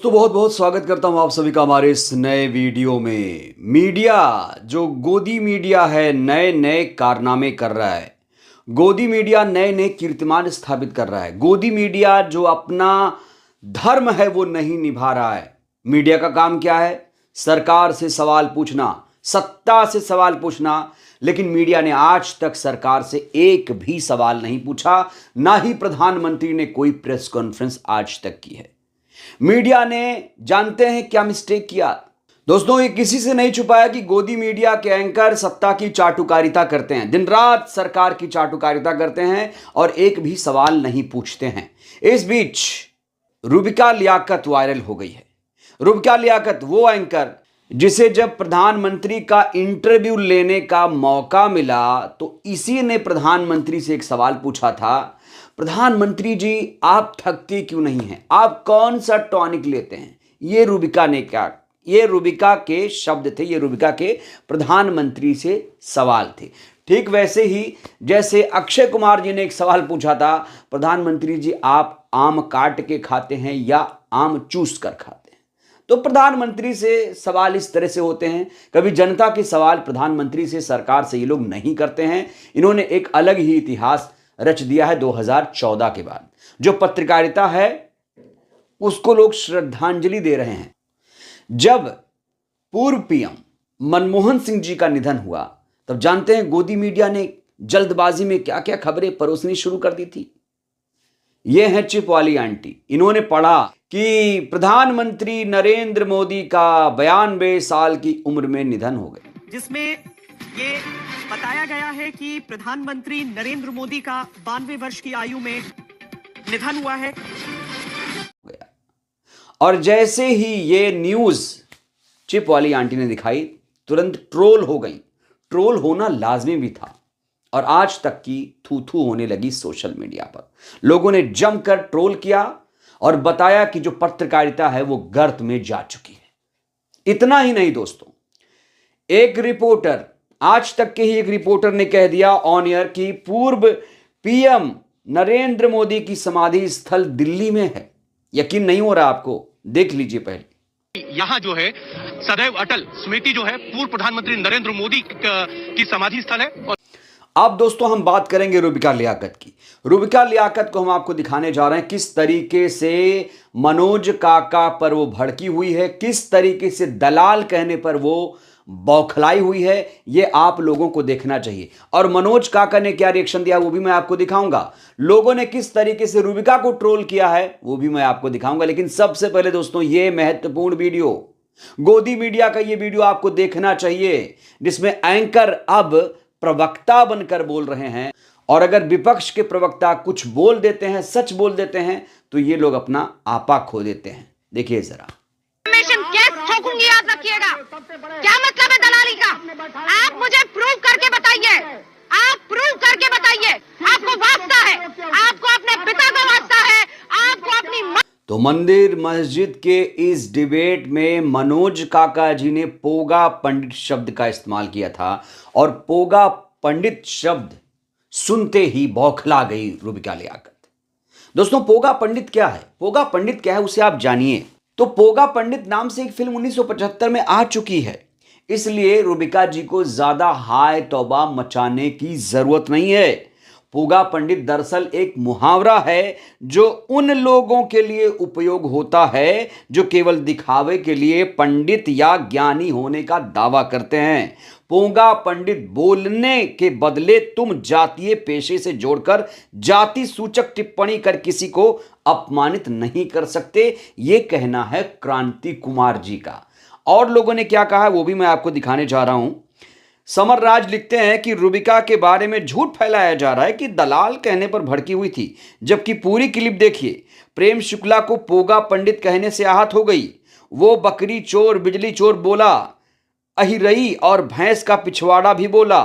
दोस्तों बहुत बहुत स्वागत करता हूं आप सभी का हमारे इस नए वीडियो में। मीडिया जो गोदी मीडिया है नए नए कारनामे कर रहा है। गोदी मीडिया नए नए कीर्तिमान स्थापित कर रहा है। गोदी मीडिया जो अपना धर्म है वो नहीं निभा रहा है। मीडिया का काम क्या है? सरकार से सवाल पूछना, सत्ता से सवाल पूछना। लेकिन मीडिया ने आज तक सरकार से एक भी सवाल नहीं पूछा, ना ही प्रधानमंत्री ने कोई प्रेस कॉन्फ्रेंस आज तक की है। मीडिया ने जानते हैं क्या मिस्टेक किया? दोस्तों ये किसी से नहीं छुपाया कि गोदी मीडिया के एंकर सत्ता की चाटुकारिता करते हैं, दिन रात सरकार की चाटुकारिता करते हैं और एक भी सवाल नहीं पूछते हैं। इस बीच रूबिका लियाकत वायरल हो गई है। रूबिका लियाकत वो एंकर जिसे जब प्रधानमंत्री का इंटरव्यू लेने का मौका मिला तो इसी ने प्रधानमंत्री से एक सवाल पूछा था, प्रधानमंत्री जी आप थकते क्यों नहीं हैं, आप कौन सा टॉनिक लेते हैं? ये रूबिका ने क्या, ये रूबिका के शब्द थे, ये रूबिका के प्रधानमंत्री से सवाल थे। ठीक वैसे ही जैसे अक्षय कुमार जी ने एक सवाल पूछा था, प्रधानमंत्री जी आप आम काट के खाते हैं या आम चूस कर खाते हैं? तो प्रधानमंत्री से सवाल इस तरह से होते हैं। कभी जनता के सवाल प्रधानमंत्री से, सरकार से ये लोग नहीं करते हैं। इन्होंने एक अलग ही इतिहास रच दिया है 2014 के बाद। जो पत्रकारिता है उसको लोग श्रद्धांजलि दे रहे हैं। जब पूर्व पीएम मनमोहन सिंह जी का निधन हुआ तब जानते हैं गोदी मीडिया ने जल्दबाजी में क्या क्या खबरें परोसनी शुरू कर दी थी। ये है चिप वाली आंटी। इन्होंने पढ़ा कि प्रधानमंत्री नरेंद्र मोदी का 92 साल की उम्र में निधन हो गया, जिसमें ये बताया गया है कि प्रधानमंत्री नरेंद्र मोदी का 92 वर्ष की आयु में निधन हुआ है। और जैसे ही ये न्यूज चिप वाली आंटी ने दिखाई तुरंत ट्रोल हो गई। ट्रोल होना लाजमी भी था और आज तक की थू थू होने लगी सोशल मीडिया पर। लोगों ने जमकर ट्रोल किया और बताया कि जो पत्रकारिता है वो गर्त में जा चुकी है। इतना ही नहीं दोस्तों, एक रिपोर्टर, आज तक के ही एक रिपोर्टर ने कह दिया ऑन एयर कि पूर्व पीएम नरेंद्र मोदी की समाधि स्थल दिल्ली में है। यकीन नहीं हो रहा आपको? देख लीजिए पहले। यहाँ जो है सदैव अटल स्मृति जो है पूर्व प्रधानमंत्री नरेंद्र मोदी की समाधि स्थल है। और अब दोस्तों हम बात करेंगे रूबिका लियाकत की। रूबिका लियाकत को हम आपको दिखाने जा रहे हैं किस तरीके से मनोज काका पर वो भड़की हुई है, किस तरीके से दलाल कहने पर वो बौखलाई हुई है। ये आप लोगों को देखना चाहिए। और मनोज काका ने क्या रिएक्शन दिया वो भी मैं आपको दिखाऊंगा। लोगों ने किस तरीके से रूबिका को ट्रोल किया है वो भी मैं आपको दिखाऊंगा। लेकिन सबसे पहले दोस्तों ये महत्वपूर्ण वीडियो, गोदी मीडिया का ये वीडियो आपको देखना चाहिए जिसमें एंकर अब प्रवक्ता बनकर बोल रहे हैं। और अगर विपक्ष के प्रवक्ता कुछ बोल देते हैं, सच बोल देते हैं, तो ये लोग अपना आपा खो देते हैं। देखिए जरा। ठोकूंगी, याद रखिएगा। क्या मतलब है दलाली का? आप मुझे प्रूव करके बताइए, आप प्रूव करके बताइए। आपको वास्ता है, आपको अपने पिता का वास्ता है, आपको अपनी तो मंदिर मस्जिद के इस डिबेट में मनोज काका जी ने पोगा पंडित शब्द का इस्तेमाल किया था और पोगा पंडित शब्द सुनते ही बौखला गई रूबिका लियाकत। दोस्तों पोगा पंडित क्या है? पोगा पंडित क्या है उसे आप जानिए। तो पोगा पंडित नाम से एक फिल्म 1975 में आ चुकी है, इसलिए रूबिका जी को ज्यादा हाय तौबा मचाने की जरूरत नहीं है। पोगा पंडित दरअसल एक मुहावरा है जो उन लोगों के लिए उपयोग होता है जो केवल दिखावे के लिए पंडित या ज्ञानी होने का दावा करते हैं। पोगा पंडित बोलने के बदले तुम जातीय पेशे से जोड़कर जाति सूचक टिप्पणी कर किसी को अपमानित नहीं कर सकते, ये कहना है क्रांति कुमार जी का। और लोगों ने क्या कहा वो भी मैं आपको दिखाने जा रहा हूं। समर राज लिखते हैं कि रूबिका के बारे में झूठ फैलाया जा रहा है कि दलाल कहने पर भड़की हुई थी, जबकि पूरी क्लिप देखिए। प्रेम शुक्ला को पोगा पंडित कहने से आहत हो गई। वो बकरी चोर, बिजली चोर बोला, अहिरई और भैंस का पिछवाड़ा भी बोला,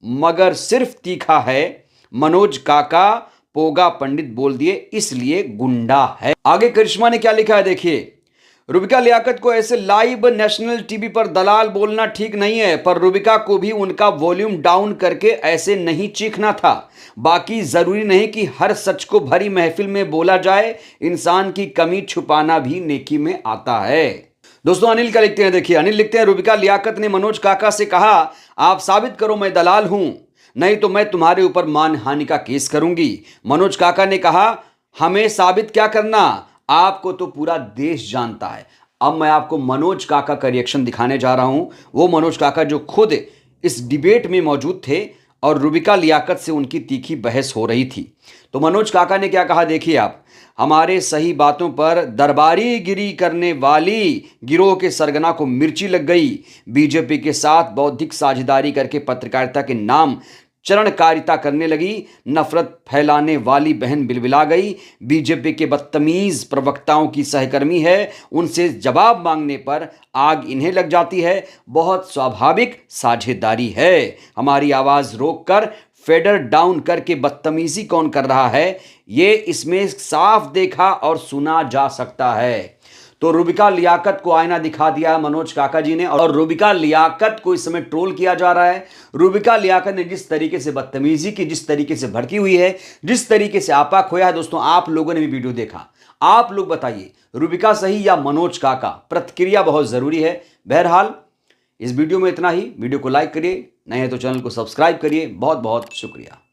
मगर सिर्फ तीखा है। मनोज काका पोगा पंडित बोल दिए इसलिए गुंडा है। आगे करिश्मा ने क्या लिखा है देखिए। रुबिका लियाकत को ऐसे लाइव नेशनल टीवी पर दलाल बोलना ठीक नहीं है, पर रुबिका को भी उनका वॉल्यूम डाउन करके ऐसे नहीं चीखना था। बाकी जरूरी नहीं कि हर सच को भरी महफिल में बोला जाए, इंसान की कमी छुपाना भी नेकी में आता है। दोस्तों अनिल क्या लिखते हैं, देखिए अनिल लिखते हैं, रुबिका लियाकत ने मनोज काका से कहा आप साबित करो मैं दलाल हूं, नहीं तो मैं तुम्हारे ऊपर मानहानि का केस करूंगी। मनोज काका ने कहा हमें साबित क्या करना, आपको तो पूरा देश जानता है। अब मैं आपको मनोज काका का रिएक्शन दिखाने जा रहा हूं, वो मनोज काका जो खुद इस डिबेट में मौजूद थे और रुबिका लियाकत से उनकी तीखी बहस हो रही थी। तो मनोज काका ने क्या कहा देखिए आप, हमारे सही बातों पर दरबारी गिरी करने वाली गिरोह के सरगना को मिर्ची लग गई। बीजेपी के साथ बौद्धिक साझेदारी करके पत्रकारिता के नाम चरणकारिता करने लगी। नफरत फैलाने वाली बहन बिलबिला गई। बीजेपी के बदतमीज प्रवक्ताओं की सहकर्मी है, उनसे जवाब मांगने पर आग इन्हें लग जाती है। बहुत स्वाभाविक साझेदारी है। हमारी आवाज रोककर फेडर डाउन करके बदतमीजी कौन कर रहा है, ये इसमें साफ देखा और सुना जा सकता है। तो रुबिका लियाकत को आईना दिखा दिया मनोज काका जी ने, और रुबिका लियाकत को इस समय ट्रोल किया जा रहा है। रुबिका लियाकत ने जिस तरीके से बदतमीजी की, जिस तरीके से भड़की हुई है, जिस तरीके से आपा खोया है, दोस्तों आप लोगों ने भी वीडियो देखा। आप लोग बताइए रुबिका सही या मनोज काका, प्रतिक्रिया बहुत जरूरी है। बहरहाल इस वीडियो में इतना ही। वीडियो को लाइक करिए, नहीं है तो चैनल को सब्सक्राइब करिए। बहुत बहुत शुक्रिया।